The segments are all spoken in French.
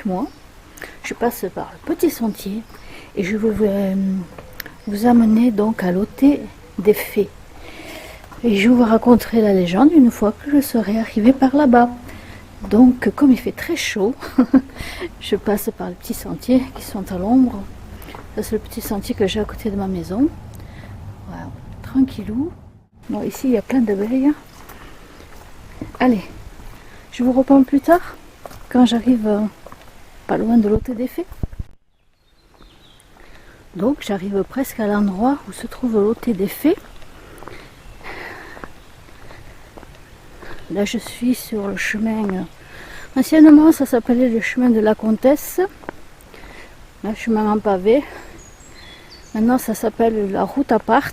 avec moi. Je passe par le petit sentier et je vais vous amener donc à l'hôtel des Fées. Et je vous raconterai la légende une fois que je serai arrivée par là-bas. Donc, comme il fait très chaud, je passe par les petits sentiers qui sont à l'ombre. Ça, c'est le petit sentier que j'ai à côté de ma maison. Voilà, tranquillou. Bon, ici, il y a plein d'abeilles. Allez, je vous reprends plus tard, quand j'arrive pas loin de l'hôtel des Fées. Donc, j'arrive presque à l'endroit où se trouve l'hôtel des Fées. Là, je suis sur le chemin. Anciennement, ça s'appelait le chemin de la Comtesse. Le chemin en pavé. Maintenant, ça s'appelle la route à part.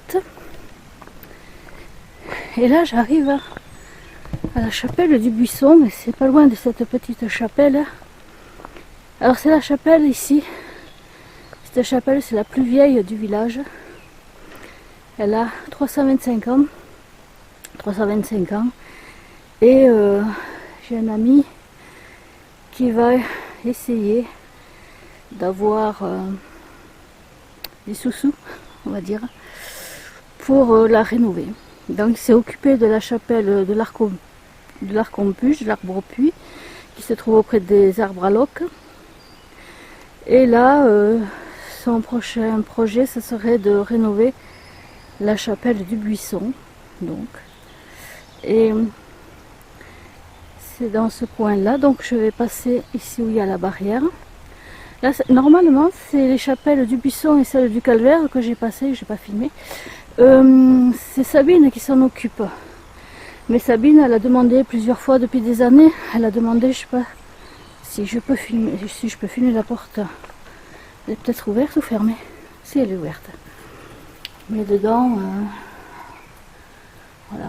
Et là, j'arrive à la chapelle du Buisson. Et c'est pas loin de cette petite chapelle. Alors, c'est la chapelle ici. Cette chapelle, c'est la plus vieille du village. Elle a 325 ans. 325 ans. Et j'ai un ami qui va essayer d'avoir des sous-sous, on va dire, pour la rénover. Donc il s'est occupé de la chapelle de l'Arcompuche, de l'Arbre-Puy, qui se trouve auprès des arbres à loques. Et là, son prochain projet, ce serait de rénover la chapelle du Buisson. Donc, et c'est dans ce coin-là, donc je vais passer ici où il y a la barrière. Là, normalement, c'est les chapelles du Buisson et celle du Calvaire que j'ai passées, je n'ai pas filmé. C'est Sabine qui s'en occupe. Mais Sabine, elle a demandé plusieurs fois depuis des années, elle a demandé, je sais pas, si je peux filmer la porte. Elle est peut-être ouverte ou fermée? Si, elle est ouverte. Mais dedans, voilà.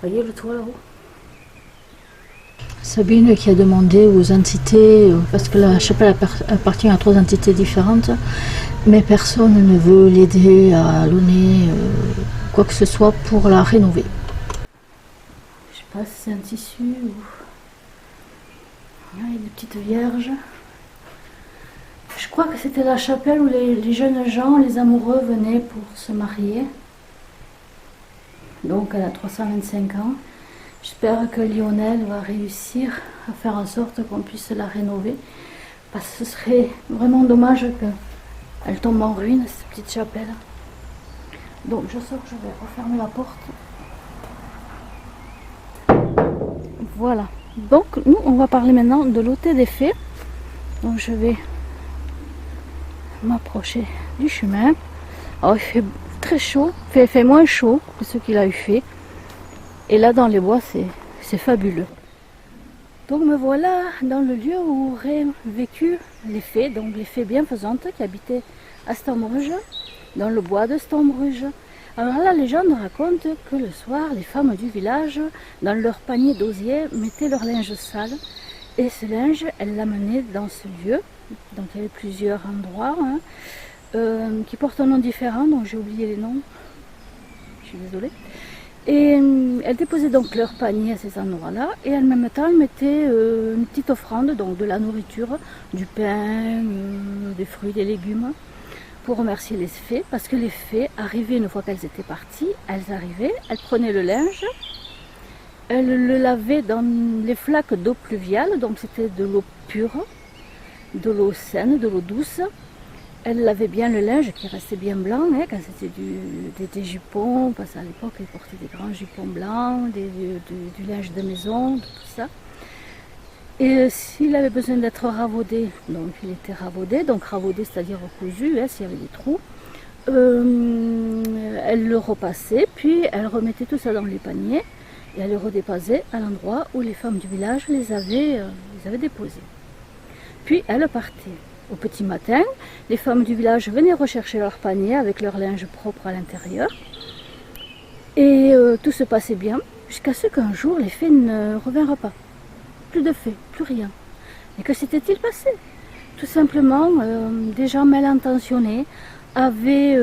Vous voyez le toit là-haut? Sabine qui a demandé aux entités, parce que la chapelle appartient à 3 entités différentes, mais personne ne veut l'aider à donner quoi que ce soit pour la rénover. Je sais pas si c'est un tissu ou... Il y a des petites vierges. Je crois que c'était la chapelle où les jeunes gens, les amoureux venaient pour se marier. Donc elle a 325 ans. J'espère que Lionel va réussir à faire en sorte qu'on puisse la rénover. Parce que ce serait vraiment dommage qu'elle tombe en ruine, cette petite chapelle. Donc je sors, je vais refermer la porte. Voilà. Donc nous, on va parler maintenant de l'hôtel des Fées. Donc je vais m'approcher du chemin. Alors il fait très chaud, il fait moins chaud que ce qu'il a eu fait. Et là dans les bois, c'est fabuleux. Donc me voilà dans le lieu où auraient vécu les fées, donc les fées bienfaisantes qui habitaient à Stambruge, dans le bois de Stambruge. Alors la légende raconte que le soir, les femmes du village, dans leur panier d'osier, mettaient leur linge sale. Et ce linge, elles l'amenaient dans ce lieu. Donc il y avait plusieurs endroits qui portent un nom différent, donc j'ai oublié les noms. Je suis désolée. Et elles déposaient donc leur panier à ces endroits-là et en même temps elles mettaient une petite offrande, donc de la nourriture, du pain, des fruits, des légumes, pour remercier les fées, parce que les fées arrivaient une fois qu'elles étaient parties, elles arrivaient, elles prenaient le linge, elles le lavaient dans les flaques d'eau pluviale, donc c'était de l'eau pure, de l'eau saine, de l'eau douce. Elle lavait bien le linge qui restait bien blanc, hein, quand c'était des jupons, parce qu'à l'époque ils portaient des grands jupons blancs, du linge de maison, tout ça. Et s'il avait besoin d'être ravaudé, donc il était ravaudé, donc ravaudé c'est-à-dire cousu, hein, s'il y avait des trous. Elle le repassait, puis elle remettait tout ça dans les paniers et elle le redéposait à l'endroit où les femmes du village les avaient déposés. Puis elle partait. Au petit matin, les femmes du village venaient rechercher leur panier avec leur linge propre à l'intérieur. Et tout se passait bien, jusqu'à ce qu'un jour, les fées ne revinrent pas. Plus de fées, plus rien. Et que s'était-il passé? Tout simplement, des gens mal intentionnés avaient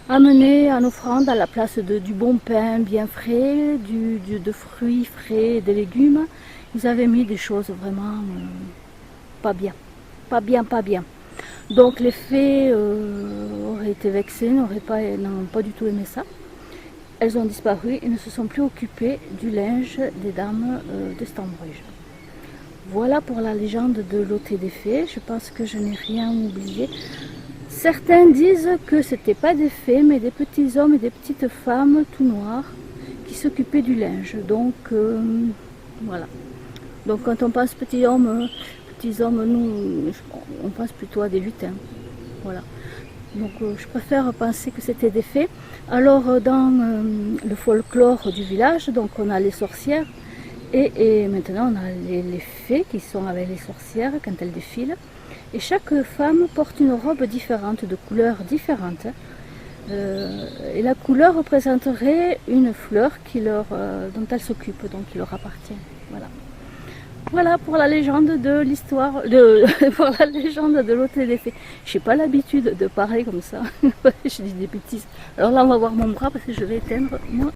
amené en offrande à la place du bon pain bien frais, de fruits frais, des légumes, ils avaient mis des choses vraiment pas bien. Pas bien, pas bien. Donc les fées auraient été vexées, n'ont pas du tout aimé ça. Elles ont disparu et ne se sont plus occupées du linge des dames de Stambridge. Voilà pour la légende de l'Hôtel des Fées. Je pense que je n'ai rien oublié. Certains disent que c'était pas des fées, mais des petits hommes et des petites femmes tout noirs qui s'occupaient du linge. Donc voilà. Donc quand on pense petits hommes, nous, on pense plutôt à des lutins. Voilà. Donc je préfère penser que c'était des fées. Alors dans le folklore du village, donc on a les sorcières et maintenant on a les fées qui sont avec les sorcières quand elles défilent. Et chaque femme porte une robe différente, de couleurs différentes. Et la couleur représenterait une fleur dont elle s'occupe, donc qui leur appartient. Voilà. Voilà pour la légende de l'histoire, pour la légende de l'Hôtel des Fées. Je n'ai pas l'habitude de parler comme ça, je dis des bêtises. Alors là on va voir mon bras parce que je vais éteindre moi.